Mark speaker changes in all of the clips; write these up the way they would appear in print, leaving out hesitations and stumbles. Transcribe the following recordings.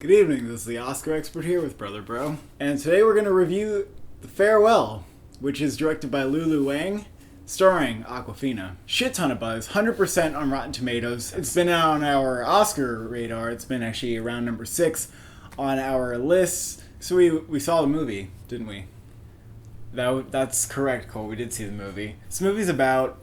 Speaker 1: Good evening, this is the Oscar expert here with Brother Bro, and today we're going to review The Farewell, which is directed by Lulu Wang, starring Awkwafina. Shit ton of buzz, 100% on Rotten Tomatoes. It's been on our Oscar radar, it's been actually around number 6 on our list, so we saw the movie, didn't we? That's correct, Cole, we did see the movie. This movie's about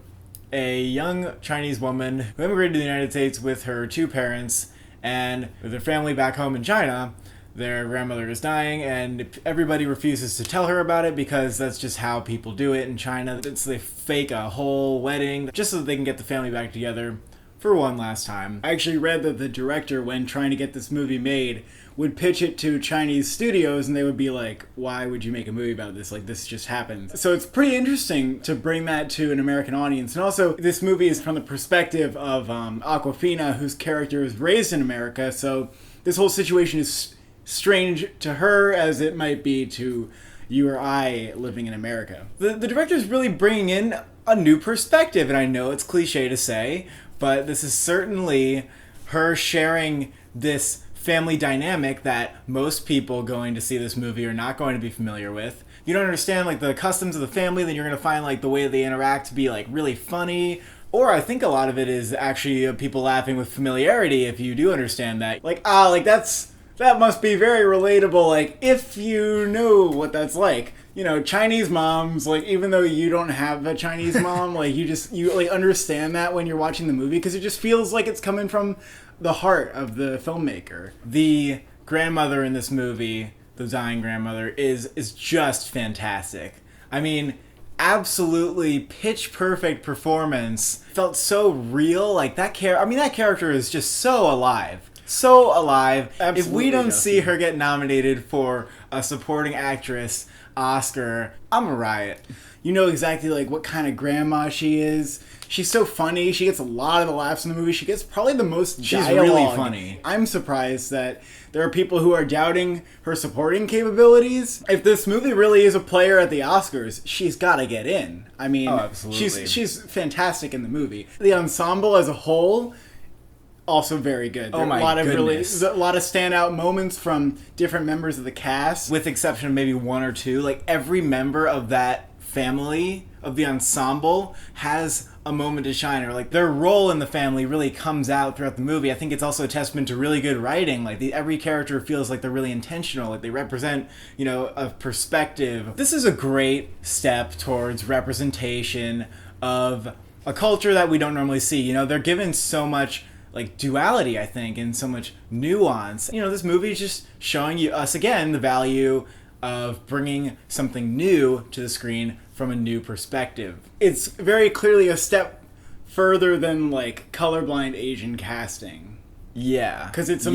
Speaker 1: a young Chinese woman who immigrated to the United States with her two parents, and with their family back home in China, their grandmother is dying, and everybody refuses to tell her about it because that's just how people do it in China. They fake a whole wedding just so that they can get the family back together for one last time. I actually read that the director, when trying to get this movie made, would pitch it to Chinese studios and they would be like, why would you make a movie about this? Like, this just happens. So it's pretty interesting to bring that to an American audience. And also, this movie is from the perspective of Awkwafina, whose character is raised in America. So this whole situation is strange to her as it might be to you or I living in America. The director is really bringing in a new perspective. And I know it's cliche to say, but this is certainly her sharing this family dynamic that most people going to see this movie are not going to be familiar with. You don't understand like the customs of the family, then you're going to find like the way they interact to be like really funny. Or I think a lot of it is actually people laughing with familiarity if you do understand that. That must be very relatable, like, if you know what that's like. You know, Chinese moms, like, even though you don't have a Chinese mom, like, you understand that when you're watching the movie, because it just feels like it's coming from the heart of the filmmaker. The grandmother in this movie, the dying grandmother, is just fantastic. I mean, absolutely pitch perfect performance. Felt so real, like, that character is just so alive. So alive. Absolutely. If we don't see her get nominated for a supporting actress Oscar, I'm a riot. You know exactly like what kind of grandma she is. She's so funny. She gets a lot of the laughs in the movie. She gets probably the most dialogue. She's really funny. I'm surprised that there are people who are doubting her supporting capabilities. If this movie really is a player at the Oscars, she's got to get in. I mean, absolutely. She's fantastic in the movie. The ensemble as a whole, also very good.
Speaker 2: Oh my goodness.
Speaker 1: A lot of standout moments from different members of the cast.
Speaker 2: With exception of maybe one or two, like every member of that family, of the ensemble, has a moment to shine, or like their role in the family really comes out throughout the movie. I think it's also a testament to really good writing. Like every character feels like they're really intentional, like they represent, a perspective. This is a great step towards representation of a culture that we don't normally see. They're given so much like duality, I think, and so much nuance. This movie is just showing us again the value of bringing something new to the screen from a new perspective.
Speaker 1: It's very clearly a step further than like colorblind Asian casting.
Speaker 2: Yeah,
Speaker 1: because it's a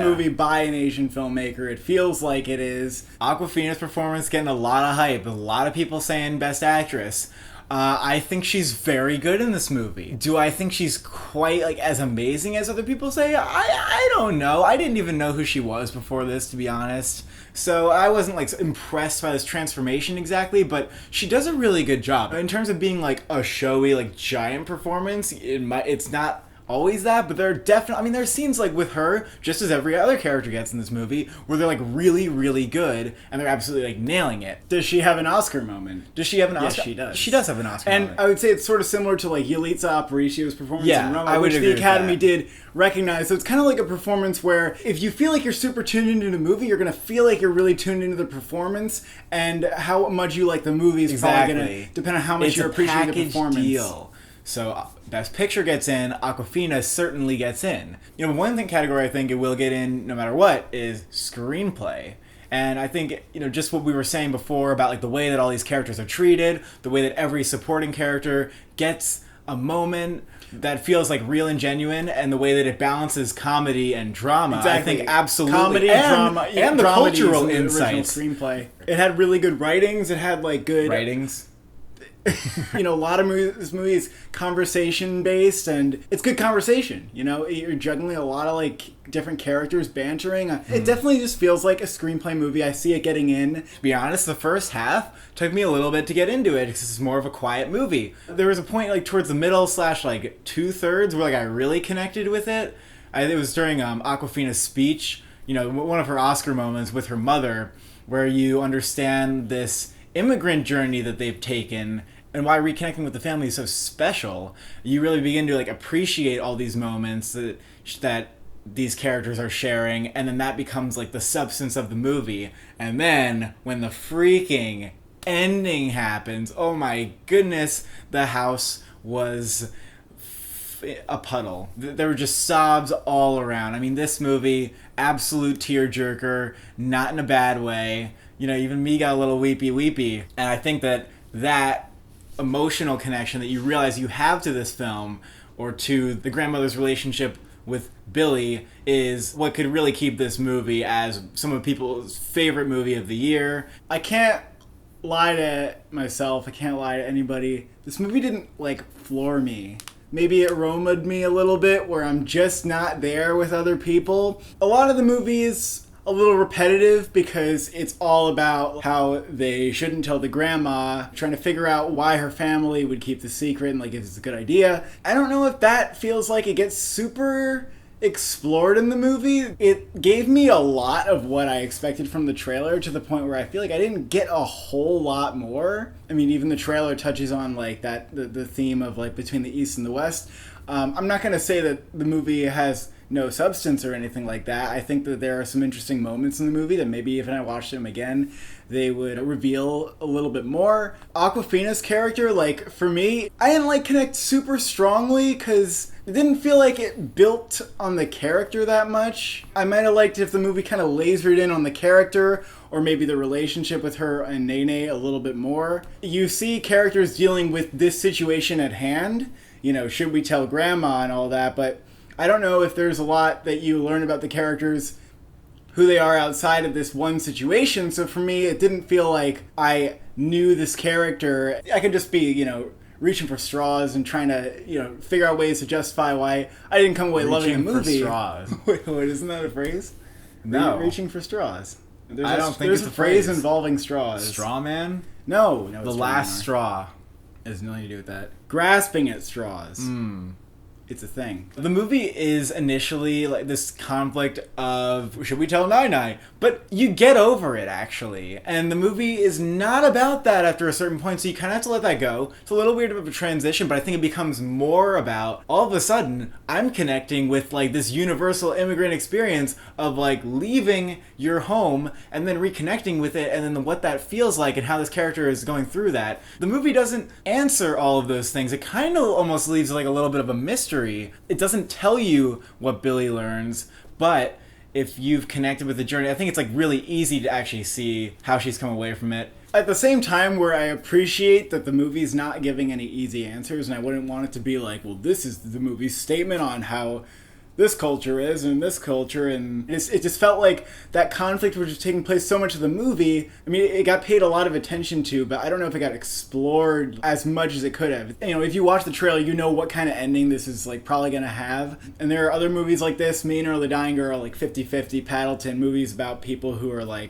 Speaker 1: movie by an Asian filmmaker. It feels like it is.
Speaker 2: Awkwafina's performance getting a lot of hype. A lot of people saying Best Actress. I think she's very good in this movie. Do I think she's quite like as amazing as other people say? I don't know. I didn't even know who she was before this, to be honest. So I wasn't like impressed by this transformation exactly, but she does a really good job. In terms of being like a showy, like giant performance, it's not always that, but there are definitely, there are scenes like with her, just as every other character gets in this movie, where they're like really, really good, and they're absolutely like nailing it.
Speaker 1: Does she have an Oscar moment?
Speaker 2: Does she have an Oscar?
Speaker 1: Yes, she does.
Speaker 2: She does have an Oscar moment.
Speaker 1: And I would say it's sort of similar to like Yalitza Aparicio's performance in Roma,
Speaker 2: I would
Speaker 1: which
Speaker 2: agree
Speaker 1: the Academy
Speaker 2: with that.
Speaker 1: did recognize. So it's kind of like a performance where if you feel like you're super tuned into the movie, you're going to feel like you're really tuned into the performance, and how much you like the movie is probably going to depend on how much you appreciate the performance.
Speaker 2: Deal. So Best Picture gets in, Awkwafina certainly gets in. One category I think it will get in no matter what is screenplay. And I think, just what we were saying before about like the way that all these characters are treated, the way that every supporting character gets a moment that feels like real and genuine, and the way that it balances comedy and drama.
Speaker 1: Exactly.
Speaker 2: I think absolutely.
Speaker 1: Comedy and drama.
Speaker 2: And the cultural insights.
Speaker 1: Screenplay. It had really good writings. It had like good...
Speaker 2: Writings.
Speaker 1: A lot of this movie is conversation based, and it's good conversation. You're juggling a lot of like different characters bantering. It definitely just feels like a screenplay movie. I see it getting in.
Speaker 2: To be honest, the first half took me a little bit to get into it because it's more of a quiet movie. There was a point like towards the middle / like 2/3 where like I really connected with it. It was during Awkwafina's speech one of her Oscar moments with her mother, where you understand this immigrant journey that they've taken and why reconnecting with the family is so special. You really begin to like appreciate all these moments that these characters are sharing, and then that becomes like the substance of the movie. And then when the freaking ending happens, oh my goodness, the house was a puddle. There were just sobs all around. I mean, this movie, absolute tearjerker, not in a bad way. Even me got a little weepy. And I think that emotional connection that you realize you have to this film, or to the grandmother's relationship with Billy, is what could really keep this movie as some of people's favorite movie of the year.
Speaker 1: I can't lie to myself. I can't lie to anybody. This movie didn't, floor me. Maybe it aromaed me a little bit, where I'm just not there with other people. A lot of the movie is a little repetitive because it's all about how they shouldn't tell the grandma, trying to figure out why her family would keep the secret and if it's a good idea. I don't know if that feels like it gets super explored in the movie. It gave me a lot of what I expected from the trailer, to the point where I feel like I didn't get a whole lot more. I mean, even the trailer touches on the theme of between the East and the West. I'm not going to say that the movie has no substance or anything like that. I think that there are some interesting moments in the movie that maybe if I watched them again, they would reveal a little bit more. Awkwafina's character, for me, I didn't connect super strongly because it didn't feel like it built on the character that much. I might have liked if the movie kind of lasered in on the character, or maybe the relationship with her and Nene a little bit more. You see characters dealing with this situation at hand, should we tell grandma and all that, but I don't know if there's a lot that you learn about the characters, who they are outside of this one situation. So for me, it didn't feel like I knew this character. I could just be, reaching for straws and trying to, figure out ways to justify why I didn't come away loving a movie.
Speaker 2: Reaching for straws.
Speaker 1: Wait, isn't that a phrase?
Speaker 2: No.
Speaker 1: Reaching for straws.
Speaker 2: I don't think
Speaker 1: there's
Speaker 2: it's
Speaker 1: a phrase involving straws.
Speaker 2: Straw man?
Speaker 1: No.
Speaker 2: The last straw.
Speaker 1: It has nothing to do with that. Grasping at straws. It's a thing. The movie is initially this conflict of, should we tell Nai? But you get over it, actually. And the movie is not about that after a certain point, so you kind of have to let that go. It's a little weird of a transition, but I think it becomes more about, all of a sudden, I'm connecting with, this universal immigrant experience of, leaving your home and then reconnecting with it, and then what that feels like and how this character is going through that. The movie doesn't answer all of those things. It kind of almost leaves, a little bit of a mystery. It doesn't tell you what Billy learns, but if you've connected with the journey, I think it's really easy to actually see how she's come away from it. At the same time, where I appreciate that the movie's not giving any easy answers, and I wouldn't want it to be well, this is the movie's statement on how this culture is and this culture, and it just felt like that conflict which was taking place so much of the movie. I mean, it got paid a lot of attention to, but I don't know if it got explored as much as it could have. If you watch the trailer, you know what kind of ending this is probably gonna have. And there are other movies like this, Me and Earl the Dying Girl, 50-50, Paddleton, movies about people who are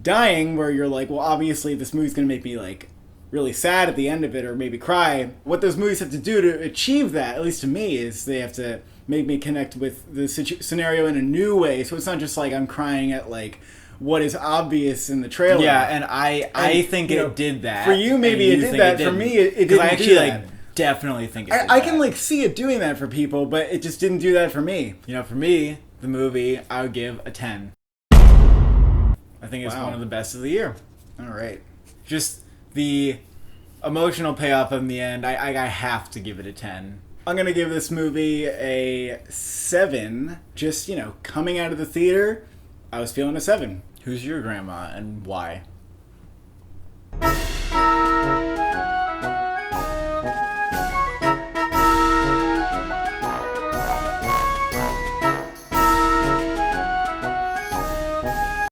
Speaker 1: dying, where you're well, obviously this movie's gonna make me really sad at the end of it, or maybe cry. What those movies have to do to achieve that, at least to me, is they have to make me connect with the scenario in a new way. So it's not just I'm crying at what is obvious in the trailer.
Speaker 2: Yeah, and I think it did that.
Speaker 1: For you, maybe it did that. For me, it didn't.
Speaker 2: I actually
Speaker 1: do that.
Speaker 2: Definitely think it did
Speaker 1: I
Speaker 2: that.
Speaker 1: can see it doing that for people, but it just didn't do that for me.
Speaker 2: For me, the movie, I would give a 10. I think it's one of the best of the year.
Speaker 1: All right.
Speaker 2: Just the emotional payoff in the end, I have to give it a 10.
Speaker 1: I'm going to give this movie a 7. Just, coming out of the theater, I was feeling a 7.
Speaker 2: Who's your grandma and why?